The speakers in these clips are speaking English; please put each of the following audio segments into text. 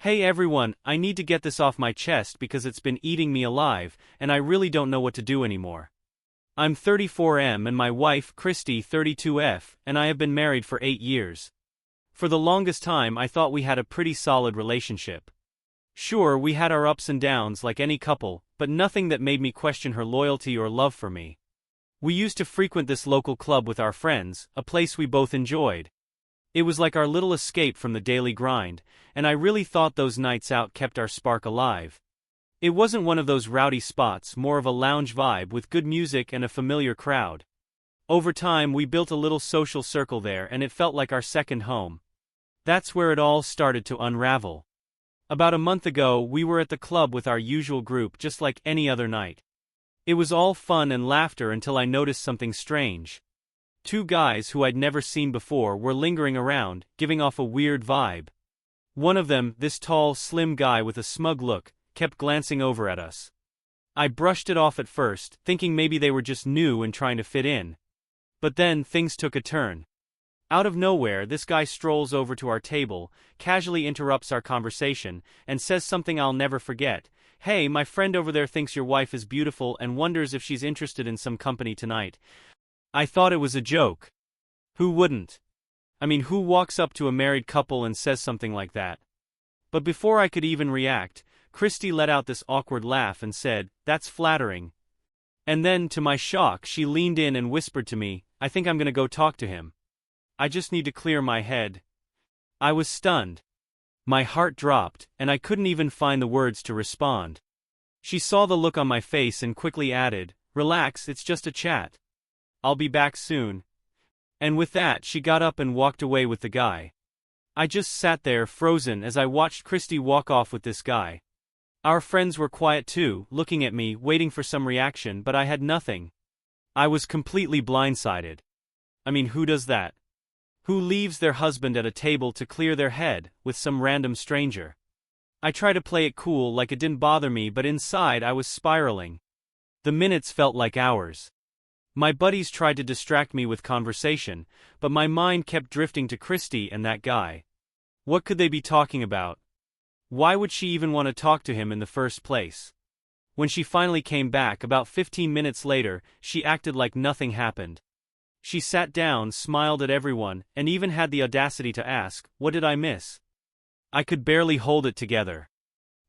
Hey everyone, I need to get this off my chest because it's been eating me alive, and I really don't know what to do anymore. I'm 34M and my wife, Christy, 32F, and I have been married for 8 years. For the longest time I thought we had a pretty solid relationship. Sure, we had our ups and downs like any couple, but nothing that made me question her loyalty or love for me. We used to frequent this local club with our friends, a place we both enjoyed. It was like our little escape from the daily grind, and I really thought those nights out kept our spark alive. It wasn't one of those rowdy spots, more of a lounge vibe with good music and a familiar crowd. Over time we built a little social circle there and it felt like our second home. That's where it all started to unravel. About a month ago we were at the club with our usual group just like any other night. It was all fun and laughter until I noticed something strange. 2 guys who I'd never seen before were lingering around, giving off a weird vibe. One of them, this tall, slim guy with a smug look, kept glancing over at us. I brushed it off at first, thinking maybe they were just new and trying to fit in. But then, things took a turn. Out of nowhere, this guy strolls over to our table, casually interrupts our conversation, and says something I'll never forget. "Hey, my friend over there thinks your wife is beautiful and wonders if she's interested in some company tonight." I thought it was a joke. Who wouldn't? I mean, who walks up to a married couple and says something like that? But before I could even react, Christy let out this awkward laugh and said, "That's flattering." And then, to my shock, she leaned in and whispered to me, "I think I'm gonna go talk to him. I just need to clear my head." I was stunned. My heart dropped, and I couldn't even find the words to respond. She saw the look on my face and quickly added, "Relax, it's just a chat. I'll be back soon." And with that she got up and walked away with the guy. I just sat there frozen as I watched Christy walk off with this guy. Our friends were quiet too, looking at me, waiting for some reaction, but I had nothing. I was completely blindsided. I mean, who does that? Who leaves their husband at a table to clear their head, with some random stranger? I tried to play it cool like it didn't bother me, but inside I was spiraling. The minutes felt like hours. My buddies tried to distract me with conversation, but my mind kept drifting to Christy and that guy. What could they be talking about? Why would she even want to talk to him in the first place? When she finally came back about 15 minutes later, she acted like nothing happened. She sat down, smiled at everyone, and even had the audacity to ask, "What did I miss?" I could barely hold it together.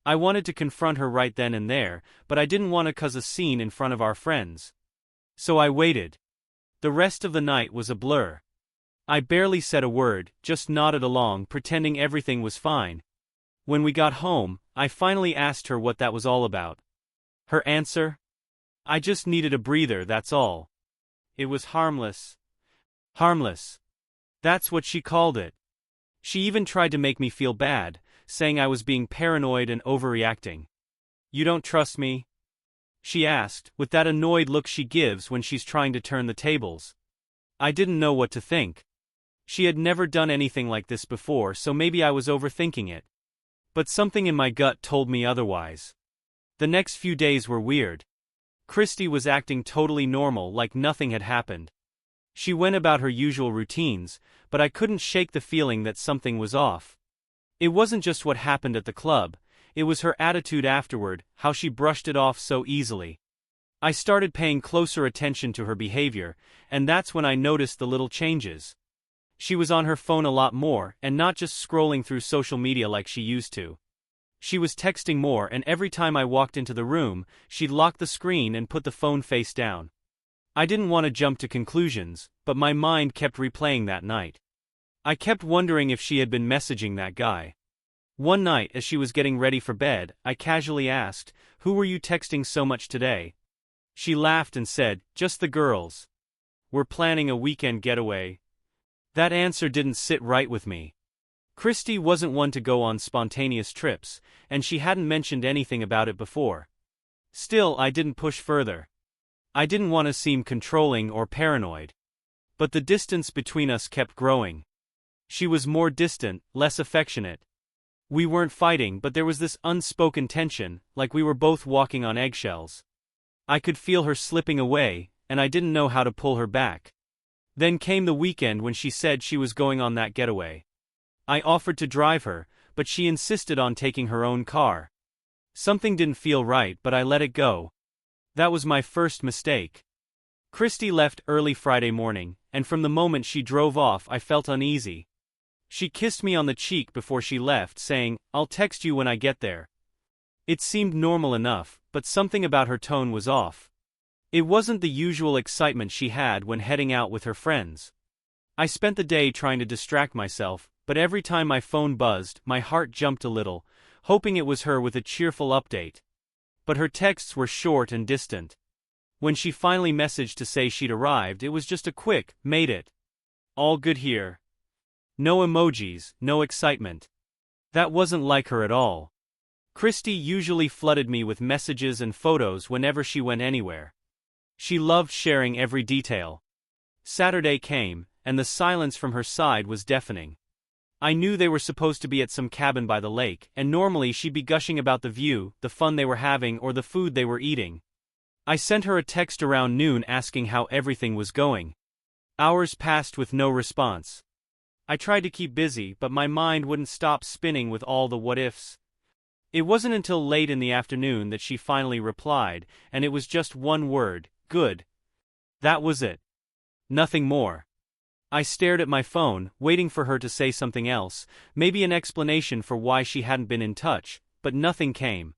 I wanted to confront her right then and there, but I didn't want to cause a scene in front of our friends. So I waited. The rest of the night was a blur. I barely said a word, just nodded along, pretending everything was fine. When we got home, I finally asked her what that was all about. Her answer? "I just needed a breather, that's all. It was harmless." Harmless. That's what she called it. She even tried to make me feel bad, saying I was being paranoid and overreacting. "You don't trust me?" she asked, with that annoyed look she gives when she's trying to turn the tables. I didn't know what to think. She had never done anything like this before, so maybe I was overthinking it. But something in my gut told me otherwise. The next few days were weird. Christy was acting totally normal, like nothing had happened. She went about her usual routines, but I couldn't shake the feeling that something was off. It wasn't just what happened at the club, it was her attitude afterward, how she brushed it off so easily. I started paying closer attention to her behavior, and that's when I noticed the little changes. She was on her phone a lot more, and not just scrolling through social media like she used to. She was texting more, and every time I walked into the room, she'd lock the screen and put the phone face down. I didn't want to jump to conclusions, but my mind kept replaying that night. I kept wondering if she had been messaging that guy. One night, as she was getting ready for bed, I casually asked, "Who were you texting so much today?" She laughed and said, "Just the girls. We're planning a weekend getaway." That answer didn't sit right with me. Christy wasn't one to go on spontaneous trips, and she hadn't mentioned anything about it before. Still, I didn't push further. I didn't want to seem controlling or paranoid. But the distance between us kept growing. She was more distant, less affectionate. We weren't fighting, but there was this unspoken tension, like we were both walking on eggshells. I could feel her slipping away, and I didn't know how to pull her back. Then came the weekend when she said she was going on that getaway. I offered to drive her, but she insisted on taking her own car. Something didn't feel right, but I let it go. That was my first mistake. Christy left early Friday morning, and from the moment she drove off I felt uneasy. She kissed me on the cheek before she left, saying, "I'll text you when I get there." It seemed normal enough, but something about her tone was off. It wasn't the usual excitement she had when heading out with her friends. I spent the day trying to distract myself, but every time my phone buzzed, my heart jumped a little, hoping it was her with a cheerful update. But her texts were short and distant. When she finally messaged to say she'd arrived, it was just a quick, "Made it. All good here." No emojis, no excitement. That wasn't like her at all. Christy usually flooded me with messages and photos whenever she went anywhere. She loved sharing every detail. Saturday came, and the silence from her side was deafening. I knew they were supposed to be at some cabin by the lake, and normally she'd be gushing about the view, the fun they were having, or the food they were eating. I sent her a text around noon asking how everything was going. Hours passed with no response. I tried to keep busy, but my mind wouldn't stop spinning with all the what-ifs. It wasn't until late in the afternoon that she finally replied, and it was just one word: "Good." That was it. Nothing more. I stared at my phone, waiting for her to say something else, maybe an explanation for why she hadn't been in touch, but nothing came.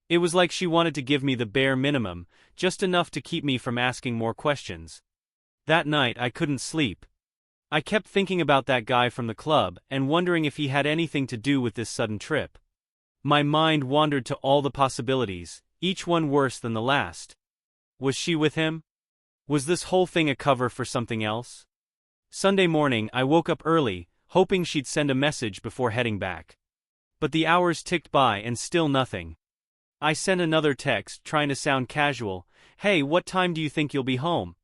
It was like she wanted to give me the bare minimum, just enough to keep me from asking more questions. That night I couldn't sleep. I kept thinking about that guy from the club and wondering if he had anything to do with this sudden trip. My mind wandered to all the possibilities, each one worse than the last. Was she with him? Was this whole thing a cover for something else? Sunday morning I woke up early, hoping she'd send a message before heading back. But the hours ticked by and still nothing. I sent another text, trying to sound casual: "Hey, what time do you think you'll be home?"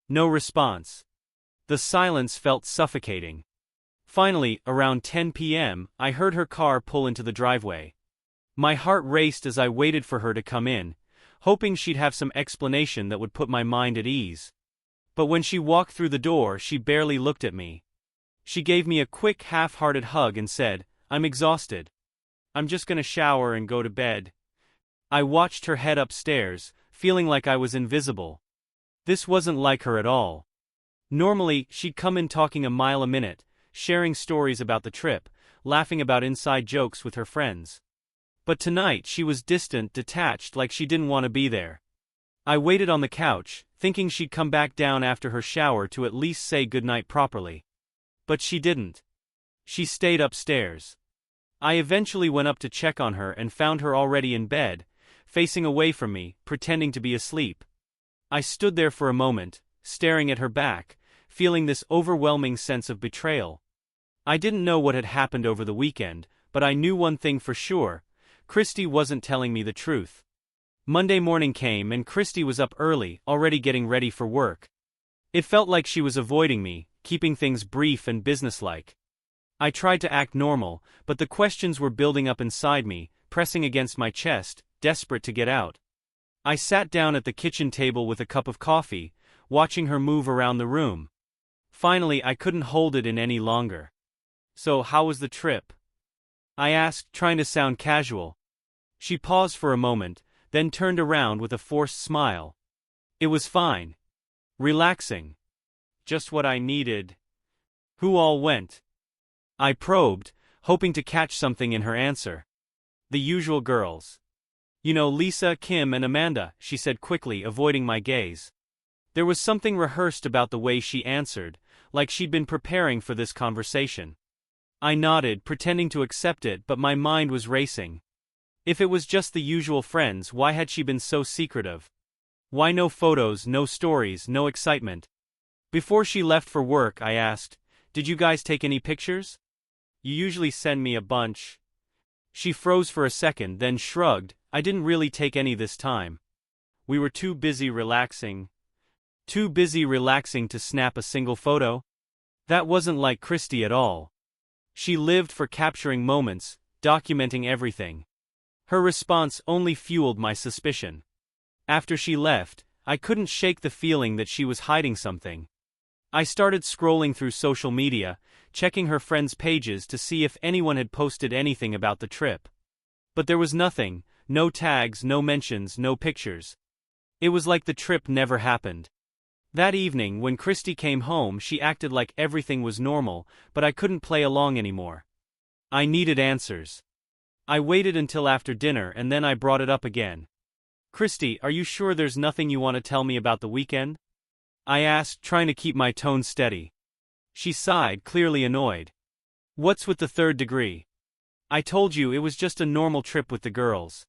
No response. The silence felt suffocating. Finally, around 10 p.m., I heard her car pull into the driveway. My heart raced as I waited for her to come in, hoping she'd have some explanation that would put my mind at ease. But when she walked through the door, she barely looked at me. She gave me a quick, half-hearted hug and said, "I'm exhausted. I'm just gonna shower and go to bed." I watched her head upstairs, feeling like I was invisible. This wasn't like her at all. Normally, she'd come in talking a mile a minute, sharing stories about the trip, laughing about inside jokes with her friends. But tonight she was distant, detached, like she didn't want to be there. I waited on the couch, thinking she'd come back down after her shower to at least say goodnight properly. But she didn't. She stayed upstairs. I eventually went up to check on her and found her already in bed, facing away from me, pretending to be asleep. I stood there for a moment, staring at her back, feeling this overwhelming sense of betrayal. I didn't know what had happened over the weekend, but I knew one thing for sure: Christy wasn't telling me the truth. Monday morning came and Christy was up early, already getting ready for work. It felt like she was avoiding me, keeping things brief and businesslike. I tried to act normal, but the questions were building up inside me, pressing against my chest, desperate to get out. I sat down at the kitchen table with a cup of coffee, watching her move around the room. Finally, I couldn't hold it in any longer. "So, how was the trip?" I asked, trying to sound casual. She paused for a moment, then turned around with a forced smile. "It was fine. Relaxing. Just what I needed." "Who all went?" I probed, hoping to catch something in her answer. "The usual girls. You know, Lisa, Kim, and Amanda," she said quickly, avoiding my gaze. There was something rehearsed about the way she answered, like she'd been preparing for this conversation. I nodded, pretending to accept it, but my mind was racing. If it was just the usual friends, why had she been so secretive? Why no photos, no stories, no excitement? Before she left for work, I asked, "Did you guys take any pictures? You usually send me a bunch." She froze for a second, then shrugged. "I didn't really take any this time. We were too busy relaxing." Too busy relaxing to snap a single photo? That wasn't like Christy at all. She lived for capturing moments, documenting everything. Her response only fueled my suspicion. After she left, I couldn't shake the feeling that she was hiding something. I started scrolling through social media, checking her friends' pages to see if anyone had posted anything about the trip. But there was nothing, no tags, no mentions, no pictures. It was like the trip never happened. That evening, when Christy came home, she acted like everything was normal, but I couldn't play along anymore. I needed answers. I waited until after dinner and then I brought it up again. Christy, are you sure there's nothing you want to tell me about the weekend? I asked, trying to keep my tone steady. She sighed, clearly annoyed. What's with the third degree? I told you it was just a normal trip with the girls.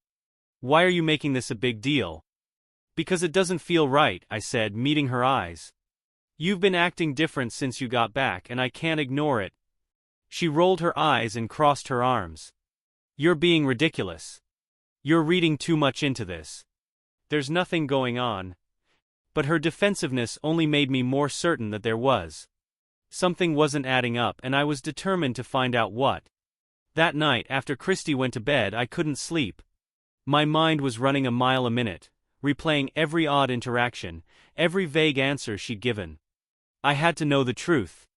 Why are you making this a big deal? Because it doesn't feel right, I said, meeting her eyes. You've been acting different since you got back and I can't ignore it. She rolled her eyes and crossed her arms. You're being ridiculous. You're reading too much into this. There's nothing going on. But her defensiveness only made me more certain that there was. Something wasn't adding up and I was determined to find out what. That night, after Christy went to bed, I couldn't sleep. My mind was running a mile a minute, replaying every odd interaction, every vague answer she'd given. I had to know the truth.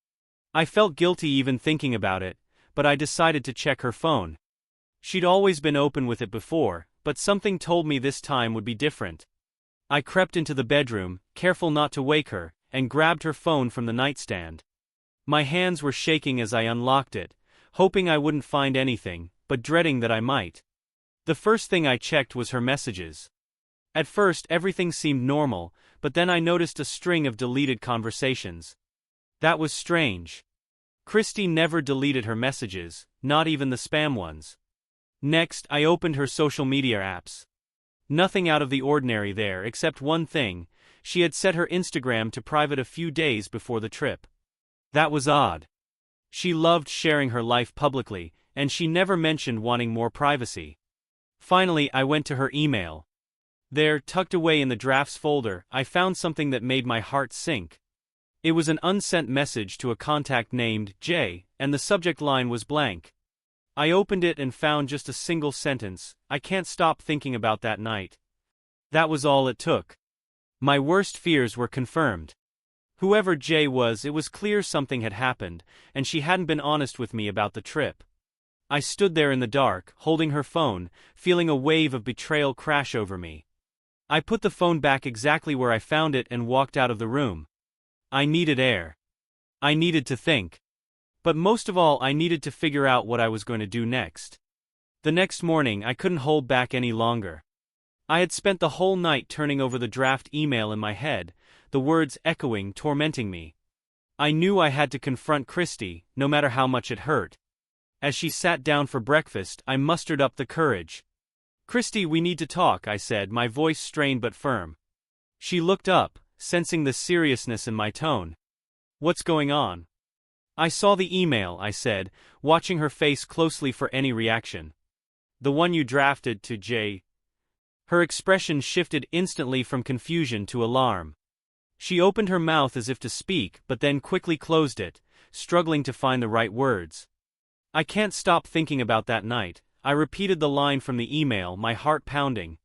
I felt guilty even thinking about it, but I decided to check her phone. She'd always been open with it before, but something told me this time would be different. I crept into the bedroom, careful not to wake her, and grabbed her phone from the nightstand. My hands were shaking as I unlocked it, hoping I wouldn't find anything, but dreading that I might. The first thing I checked was her messages. At first everything seemed normal, but then I noticed a string of deleted conversations. That was strange. Christy never deleted her messages, not even the spam ones. Next, I opened her social media apps. Nothing out of the ordinary there except one thing: she had set her Instagram to private a few days before the trip. That was odd. She loved sharing her life publicly, and she never mentioned wanting more privacy. Finally, I went to her email. There, tucked away in the drafts folder, I found something that made my heart sink. It was an unsent message to a contact named Jay, and the subject line was blank. I opened it and found just a single sentence: I can't stop thinking about that night. That was all it took. My worst fears were confirmed. Whoever Jay was, it was clear something had happened, and she hadn't been honest with me about the trip. I stood there in the dark, holding her phone, feeling a wave of betrayal crash over me. I put the phone back exactly where I found it and walked out of the room. I needed air. I needed to think. But most of all, I needed to figure out what I was going to do next. The next morning, I couldn't hold back any longer. I had spent the whole night turning over the draft email in my head, the words echoing, tormenting me. I knew I had to confront Christy, no matter how much it hurt. As she sat down for breakfast, I mustered up the courage. Christy, we need to talk, I said, my voice strained but firm. She looked up, sensing the seriousness in my tone. What's going on? I saw the email, I said, watching her face closely for any reaction. The one you drafted to Jay. Her expression shifted instantly from confusion to alarm. She opened her mouth as if to speak, but then quickly closed it, struggling to find the right words. I can't stop thinking about that night. I repeated the line from the email, my heart pounding.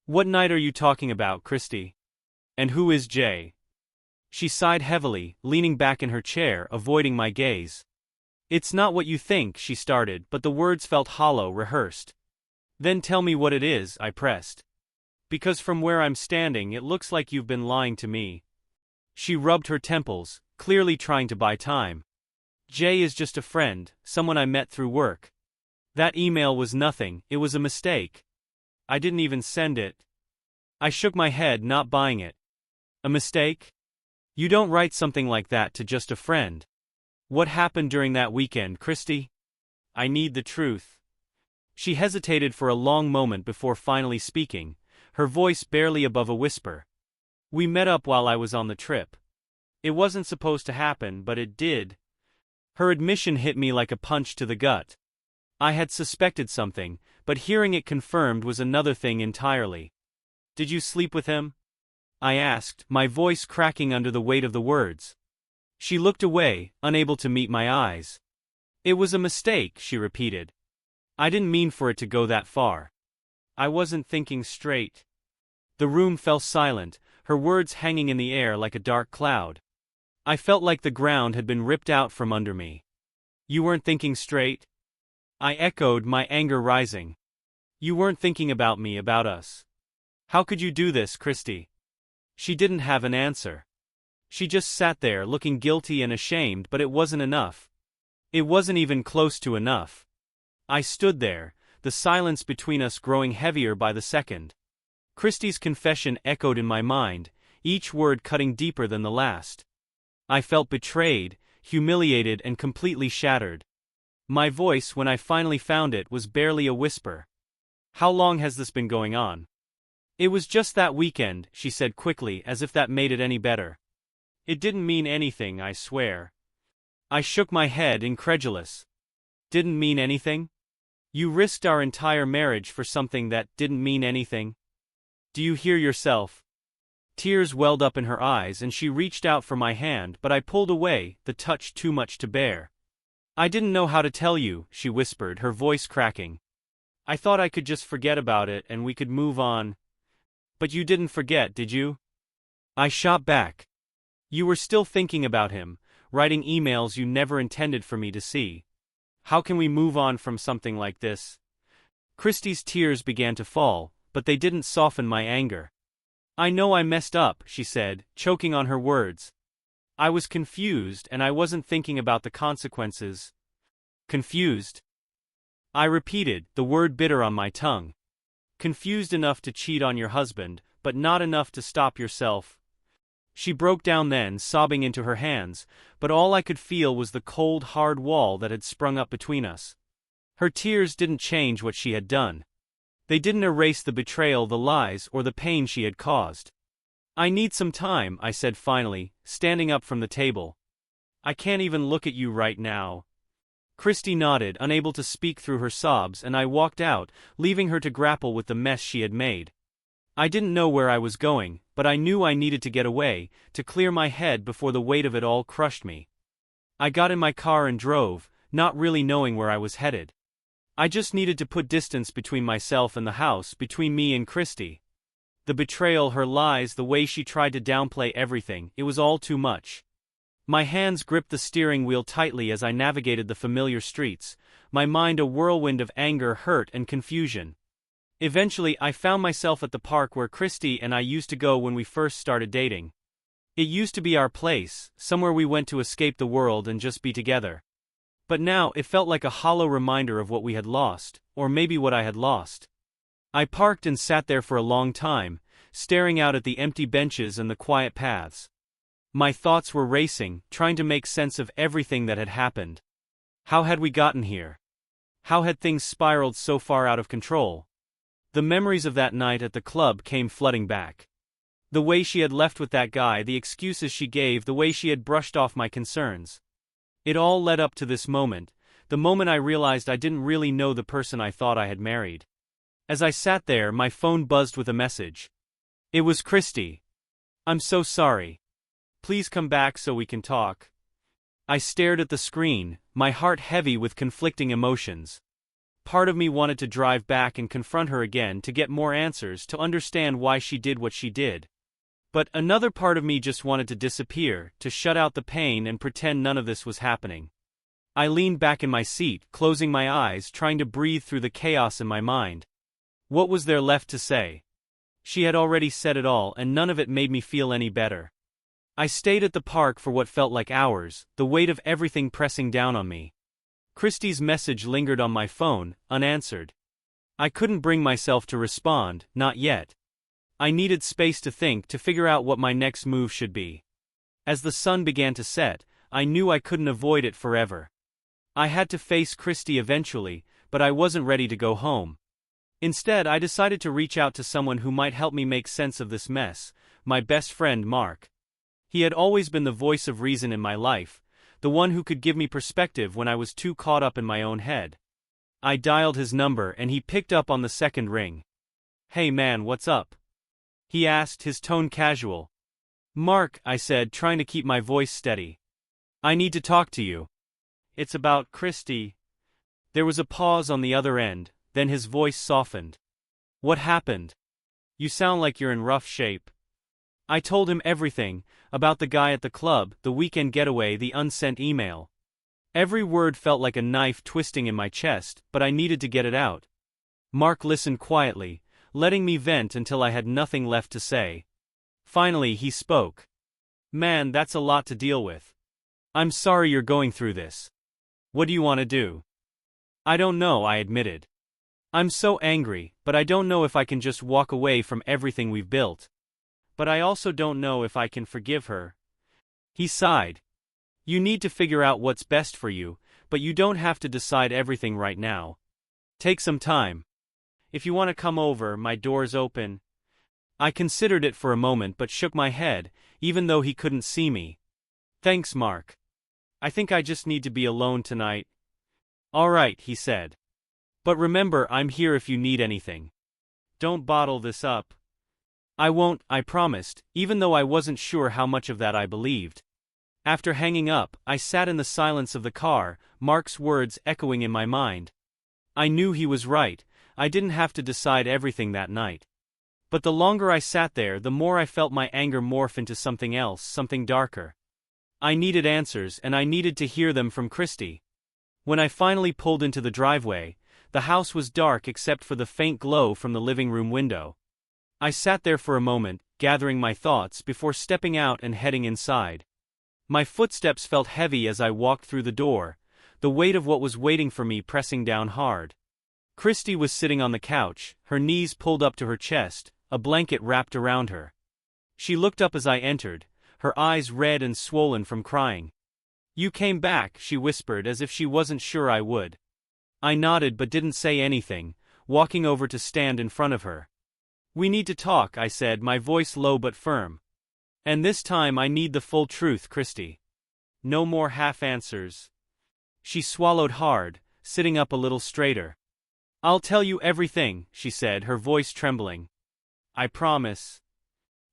What night are you talking about, Christy? And who is Jay? She sighed heavily, leaning back in her chair, avoiding my gaze. It's not what you think, she started, but the words felt hollow, rehearsed. Then tell me what it is, I pressed. Because from where I'm standing, it looks like you've been lying to me. She rubbed her temples, clearly trying to buy time. Jay is just a friend, someone I met through work. That email was nothing, it was a mistake. I didn't even send it. I shook my head, not buying it. A mistake? You don't write something like that to just a friend. What happened during that weekend, Christy? I need the truth. She hesitated for a long moment before finally speaking, her voice barely above a whisper. We met up while I was on the trip. It wasn't supposed to happen, but it did. Her admission hit me like a punch to the gut. I had suspected something, but hearing it confirmed was another thing entirely. Did you sleep with him? I asked, my voice cracking under the weight of the words. She looked away, unable to meet my eyes. It was a mistake, she repeated. I didn't mean for it to go that far. I wasn't thinking straight. The room fell silent, her words hanging in the air like a dark cloud. I felt like the ground had been ripped out from under me. You weren't thinking straight? I echoed, my anger rising. You weren't thinking about me, about us. How could you do this, Christy? She didn't have an answer. She just sat there looking guilty and ashamed, but it wasn't enough. It wasn't even close to enough. I stood there, the silence between us growing heavier by the second. Christy's confession echoed in my mind, each word cutting deeper than the last. I felt betrayed, humiliated, and completely shattered. My voice, when I finally found it, was barely a whisper. How long has this been going on? It was just that weekend, she said quickly, as if that made it any better. It didn't mean anything, I swear. I shook my head, incredulous. Didn't mean anything? You risked our entire marriage for something that didn't mean anything? Do you hear yourself? Tears welled up in her eyes and she reached out for my hand, but I pulled away, the touch too much to bear. I didn't know how to tell you, she whispered, her voice cracking. I thought I could just forget about it and we could move on. But you didn't forget, did you? I shot back. You were still thinking about him, writing emails you never intended for me to see. How can we move on from something like this? Christy's tears began to fall, but they didn't soften my anger. I know I messed up, she said, choking on her words. I was confused and I wasn't thinking about the consequences. Confused? I repeated, the word bitter on my tongue. Confused enough to cheat on your husband, but not enough to stop yourself. She broke down then, sobbing into her hands, but all I could feel was the cold, hard wall that had sprung up between us. Her tears didn't change what she had done. They didn't erase the betrayal, the lies, or the pain she had caused. I need some time, I said finally, standing up from the table. I can't even look at you right now. Christy nodded, unable to speak through her sobs, and I walked out, leaving her to grapple with the mess she had made. I didn't know where I was going, but I knew I needed to get away, to clear my head before the weight of it all crushed me. I got in my car and drove, not really knowing where I was headed. I just needed to put distance between myself and the house, between me and Christy. The betrayal, her lies, the way she tried to downplay everything, it was all too much. My hands gripped the steering wheel tightly as I navigated the familiar streets, my mind a whirlwind of anger, hurt, and confusion. Eventually, I found myself at the park where Christy and I used to go when we first started dating. It used to be our place, somewhere we went to escape the world and just be together. But now, it felt like a hollow reminder of what we had lost, or maybe what I had lost. I parked and sat there for a long time, staring out at the empty benches and the quiet paths. My thoughts were racing, trying to make sense of everything that had happened. How had we gotten here? How had things spiraled so far out of control? The memories of that night at the club came flooding back. The way she had left with that guy, the excuses she gave, the way she had brushed off my concerns. It all led up to this moment, the moment I realized I didn't really know the person I thought I had married. As I sat there, my phone buzzed with a message. It was Christy. I'm so sorry. Please come back so we can talk. I stared at the screen, my heart heavy with conflicting emotions. Part of me wanted to drive back and confront her again, to get more answers, to understand why she did what she did. But another part of me just wanted to disappear, to shut out the pain and pretend none of this was happening. I leaned back in my seat, closing my eyes, trying to breathe through the chaos in my mind. What was there left to say? She had already said it all, and none of it made me feel any better. I stayed at the park for what felt like hours, the weight of everything pressing down on me. Christy's message lingered on my phone, unanswered. I couldn't bring myself to respond, not yet. I needed space to think, to figure out what my next move should be. As the sun began to set, I knew I couldn't avoid it forever. I had to face Christy eventually, but I wasn't ready to go home. Instead, I decided to reach out to someone who might help me make sense of this mess, my best friend Mark. He had always been the voice of reason in my life, the one who could give me perspective when I was too caught up in my own head. I dialed his number and he picked up on the second ring. "Hey man, what's up?" he asked, his tone casual. "Mark," I said, trying to keep my voice steady. "I need to talk to you. It's about Christy." There was a pause on the other end, then his voice softened. "What happened? You sound like you're in rough shape." I told him everything, about the guy at the club, the weekend getaway, the unsent email. Every word felt like a knife twisting in my chest, but I needed to get it out. Mark listened quietly, letting me vent until I had nothing left to say. Finally, he spoke. Man, that's a lot to deal with. I'm sorry you're going through this. What do you want to do? I don't know, I admitted. I'm so angry, but I don't know if I can just walk away from everything we've built. But I also don't know if I can forgive her. He sighed. You need to figure out what's best for you, but you don't have to decide everything right now. Take some time. If you want to come over, my door's open. I considered it for a moment but shook my head, even though he couldn't see me. Thanks, Mark. I think I just need to be alone tonight. All right, he said. But remember, I'm here if you need anything. Don't bottle this up. I won't, I promised, even though I wasn't sure how much of that I believed. After hanging up, I sat in the silence of the car, Mark's words echoing in my mind. I knew he was right, I didn't have to decide everything that night. But the longer I sat there, the more I felt my anger morph into something else, something darker. I needed answers, and I needed to hear them from Christy. When I finally pulled into the driveway, the house was dark except for the faint glow from the living room window. I sat there for a moment, gathering my thoughts before stepping out and heading inside. My footsteps felt heavy as I walked through the door, the weight of what was waiting for me pressing down hard. Christy was sitting on the couch, her knees pulled up to her chest, a blanket wrapped around her. She looked up as I entered, her eyes red and swollen from crying. You came back, she whispered as if she wasn't sure I would. I nodded but didn't say anything, walking over to stand in front of her. We need to talk, I said, my voice low but firm. And this time I need the full truth, Christy. No more half answers. She swallowed hard, sitting up a little straighter. I'll tell you everything, she said, her voice trembling. I promise.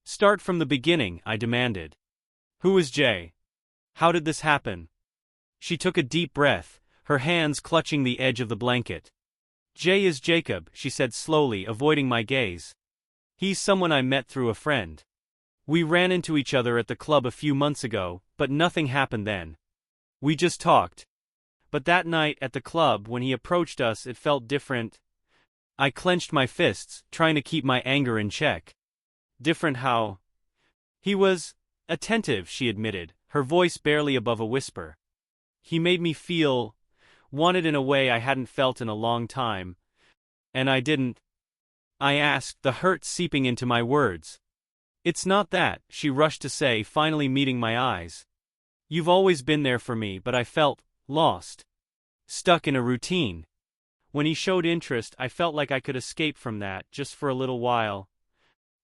Start from the beginning, I demanded. Who is Jay? How did this happen? She took a deep breath, her hands clutching the edge of the blanket. Jay is Jacob, she said slowly, avoiding my gaze. He's someone I met through a friend. We ran into each other at the club a few months ago, but nothing happened then. We just talked. But that night at the club, when he approached us, it felt different. I clenched my fists, trying to keep my anger in check. Different how? He was attentive, she admitted, her voice barely above a whisper. He made me feel wanted in a way I hadn't felt in a long time. And I didn't. I asked, the hurt seeping into my words. It's not that, she rushed to say, finally meeting my eyes. You've always been there for me, but I felt lost. Stuck in a routine. When he showed interest, I felt like I could escape from that, just for a little while.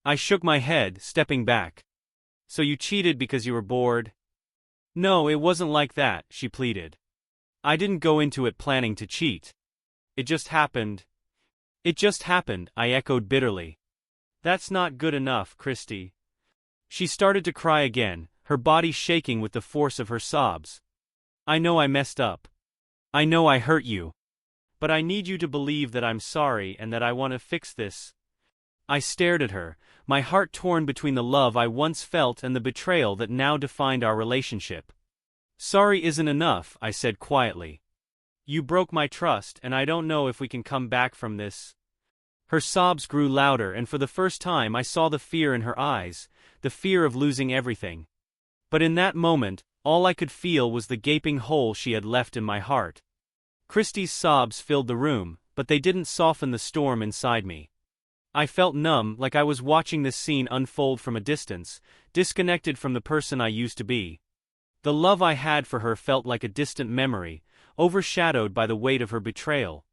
I shook my head, stepping back. So you cheated because you were bored? No, it wasn't like that, she pleaded. I didn't go into it planning to cheat. It just happened. It just happened, I echoed bitterly. That's not good enough, Christy. She started to cry again, her body shaking with the force of her sobs. I know I messed up. I know I hurt you. But I need you to believe that I'm sorry and that I want to fix this. I stared at her, my heart torn between the love I once felt and the betrayal that now defined our relationship. Sorry isn't enough, I said quietly. You broke my trust, and I don't know if we can come back from this. Her sobs grew louder, and for the first time I saw the fear in her eyes, the fear of losing everything. But in that moment, all I could feel was the gaping hole she had left in my heart. Christy's sobs filled the room, but they didn't soften the storm inside me. I felt numb, like I was watching this scene unfold from a distance, disconnected from the person I used to be. The love I had for her felt like a distant memory, overshadowed by the weight of her betrayal.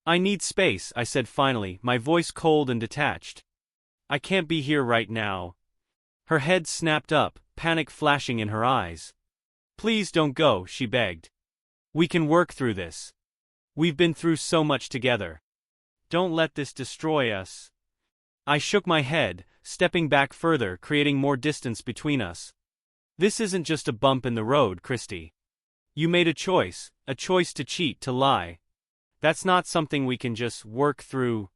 I need space, I said finally, my voice cold and detached. I can't be here right now. Her head snapped up, panic flashing in her eyes. Please don't go, she begged. We can work through this. We've been through so much together. Don't let this destroy us. I shook my head, stepping back further, creating more distance between us. This isn't just a bump in the road, Christy. You made a choice to cheat, to lie. That's not something we can just work through.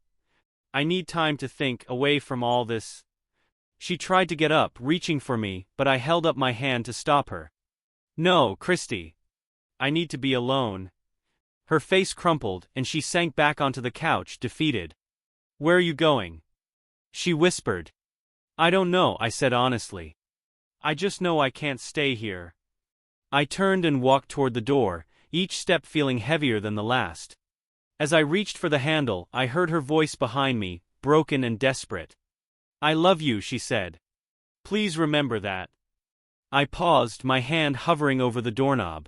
I need time to think, away from all this. She tried to get up, reaching for me, but I held up my hand to stop her. No, Christy. I need to be alone. Her face crumpled, and she sank back onto the couch, defeated. Where are you going? She whispered. I don't know, I said honestly. I just know I can't stay here. I turned and walked toward the door, each step feeling heavier than the last. As I reached for the handle, I heard her voice behind me, broken and desperate. I love you, she said. Please remember that. I paused, my hand hovering over the doorknob.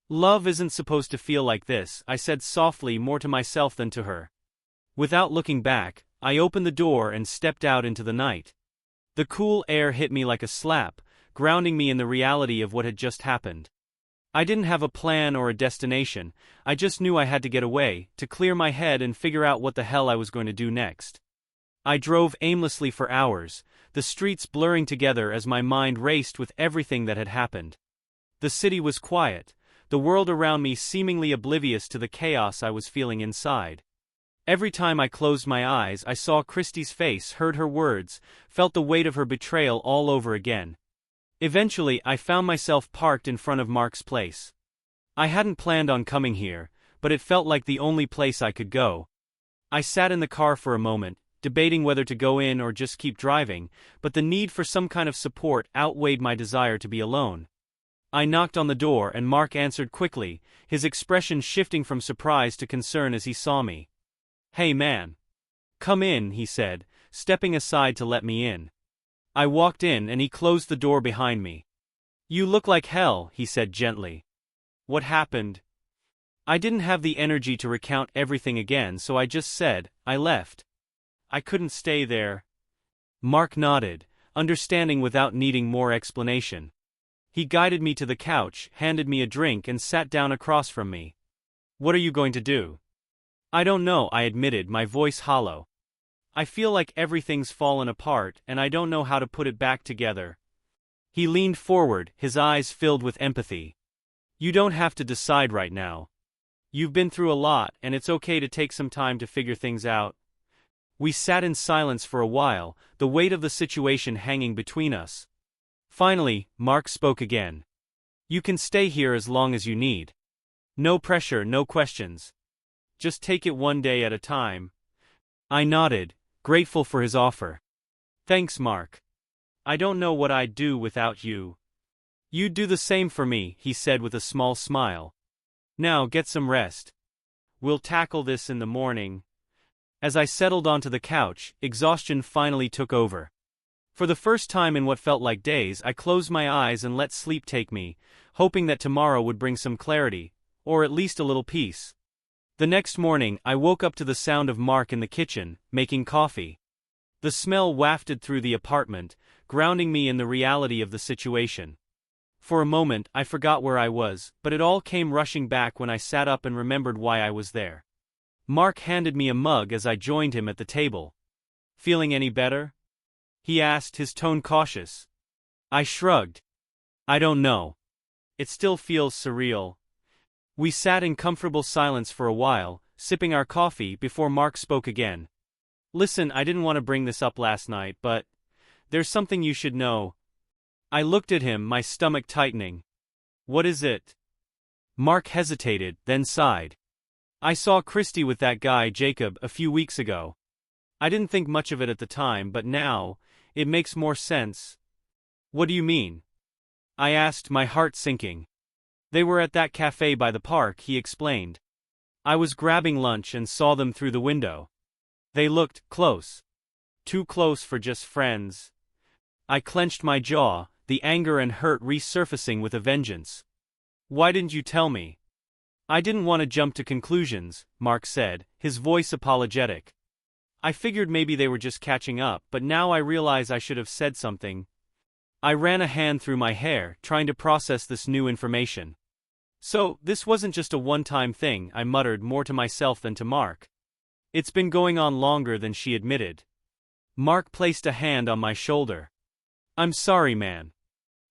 Love isn't supposed to feel like this, I said softly, more to myself than to her. Without looking back, I opened the door and stepped out into the night. The cool air hit me like a slap, grounding me in the reality of what had just happened. I didn't have a plan or a destination, I just knew I had to get away, to clear my head and figure out what the hell I was going to do next. I drove aimlessly for hours, the streets blurring together as my mind raced with everything that had happened. The city was quiet, the world around me seemingly oblivious to the chaos I was feeling inside. Every time I closed my eyes, I saw Christy's face, heard her words, felt the weight of her betrayal all over again. Eventually, I found myself parked in front of Mark's place. I hadn't planned on coming here, but it felt like the only place I could go. I sat in the car for a moment, debating whether to go in or just keep driving, but the need for some kind of support outweighed my desire to be alone. I knocked on the door and Mark answered quickly, his expression shifting from surprise to concern as he saw me. Hey man. Come in, he said, stepping aside to let me in. I walked in and he closed the door behind me. You look like hell, he said gently. What happened? I didn't have the energy to recount everything again, so I just said, I left. I couldn't stay there. Mark nodded, understanding without needing more explanation. He guided me to the couch, handed me a drink and sat down across from me. What are you going to do? I don't know, I admitted, my voice hollow. I feel like everything's fallen apart and I don't know how to put it back together. He leaned forward, his eyes filled with empathy. You don't have to decide right now. You've been through a lot and it's okay to take some time to figure things out. We sat in silence for a while, the weight of the situation hanging between us. Finally, Mark spoke again. You can stay here as long as you need. No pressure, no questions. Just take it one day at a time. I nodded, grateful for his offer. Thanks, Mark. I don't know what I'd do without you. You'd do the same for me, he said with a small smile. Now get some rest. We'll tackle this in the morning. As I settled onto the couch, exhaustion finally took over. For the first time in what felt like days, I closed my eyes and let sleep take me, hoping that tomorrow would bring some clarity, or at least a little peace. The next morning, I woke up to the sound of Mark in the kitchen, making coffee. The smell wafted through the apartment, grounding me in the reality of the situation. For a moment, I forgot where I was, but it all came rushing back when I sat up and remembered why I was there. Mark handed me a mug as I joined him at the table. Feeling any better? He asked, his tone cautious. I shrugged. I don't know. It still feels surreal. We sat in comfortable silence for a while, sipping our coffee before Mark spoke again. Listen, I didn't want to bring this up last night, but there's something you should know. I looked at him, my stomach tightening. What is it? Mark hesitated, then sighed. I saw Christy with that guy Jacob a few weeks ago. I didn't think much of it at the time, but now, it makes more sense. What do you mean? I asked, my heart sinking. They were at that cafe by the park, he explained. I was grabbing lunch and saw them through the window. They looked close. Too close for just friends. I clenched my jaw, the anger and hurt resurfacing with a vengeance. Why didn't you tell me? I didn't want to jump to conclusions, Mark said, his voice apologetic. I figured maybe they were just catching up, but now I realize I should have said something. I ran a hand through my hair, trying to process this new information. So, this wasn't just a one-time thing, I muttered, more to myself than to Mark. It's been going on longer than she admitted. Mark placed a hand on my shoulder. I'm sorry, man.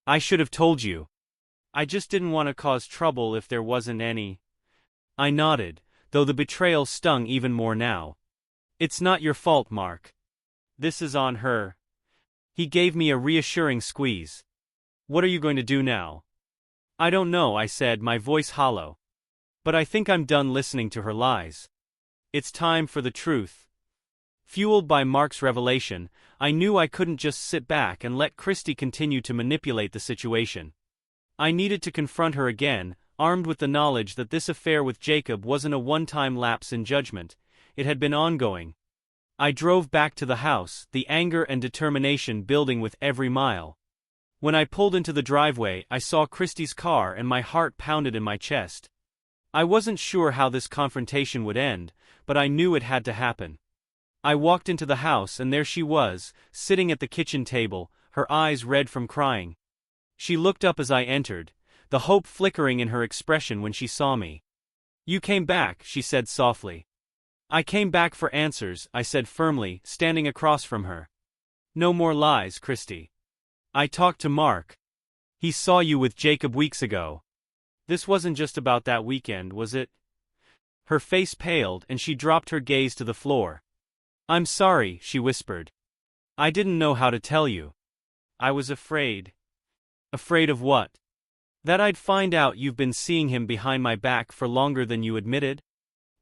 I should have told you. I just didn't want to cause trouble if there wasn't any. I nodded, though the betrayal stung even more now. It's not your fault, Mark. This is on her. He gave me a reassuring squeeze. What are you going to do now? I don't know, I said, my voice hollow. But I think I'm done listening to her lies. It's time for the truth. Fueled by Mark's revelation, I knew I couldn't just sit back and let Christy continue to manipulate the situation. I needed to confront her again, armed with the knowledge that this affair with Jacob wasn't a one-time lapse in judgment. It had been ongoing. I drove back to the house, the anger and determination building with every mile. When I pulled into the driveway, I saw Christy's car and my heart pounded in my chest. I wasn't sure how this confrontation would end, but I knew it had to happen. I walked into the house and there she was, sitting at the kitchen table, her eyes red from crying. She looked up as I entered, the hope flickering in her expression when she saw me. "You came back," she said softly. "I came back for answers," I said firmly, standing across from her. "No more lies, Christy. I talked to Mark. He saw you with Jacob weeks ago. This wasn't just about that weekend, was it?" Her face paled and she dropped her gaze to the floor. "I'm sorry," she whispered. "I didn't know how to tell you. I was afraid." "Afraid of what?" "That I'd find out you've been seeing him behind my back for longer than you admitted?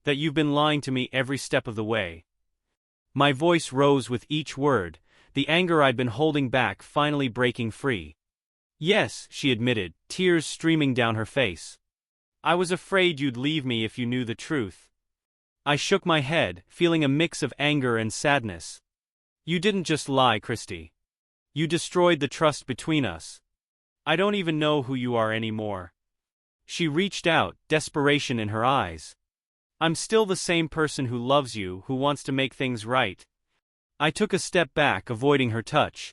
That you've been lying to me every step of the way." My voice rose with each word, the anger I'd been holding back finally breaking free. "Yes," she admitted, tears streaming down her face. "I was afraid you'd leave me if you knew the truth." I shook my head, feeling a mix of anger and sadness. "You didn't just lie, Christy. You destroyed the trust between us. I don't even know who you are anymore." She reached out, desperation in her eyes. "I'm still the same person who loves you, who wants to make things right." I took a step back, avoiding her touch.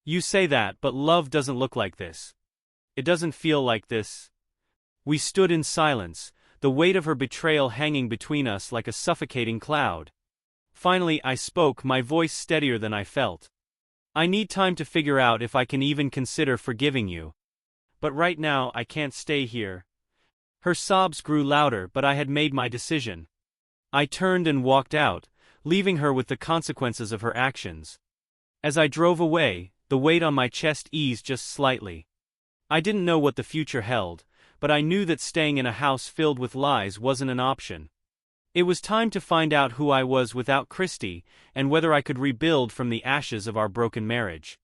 "You say that, but love doesn't look like this. It doesn't feel like this." We stood in silence, the weight of her betrayal hanging between us like a suffocating cloud. Finally I spoke, my voice steadier than I felt. "I need time to figure out if I can even consider forgiving you. But right now I can't stay here." Her sobs grew louder, but I had made my decision. I turned and walked out, leaving her with the consequences of her actions. As I drove away, the weight on my chest eased just slightly. I didn't know what the future held, but I knew that staying in a house filled with lies wasn't an option. It was time to find out who I was without Christy, and whether I could rebuild from the ashes of our broken marriage.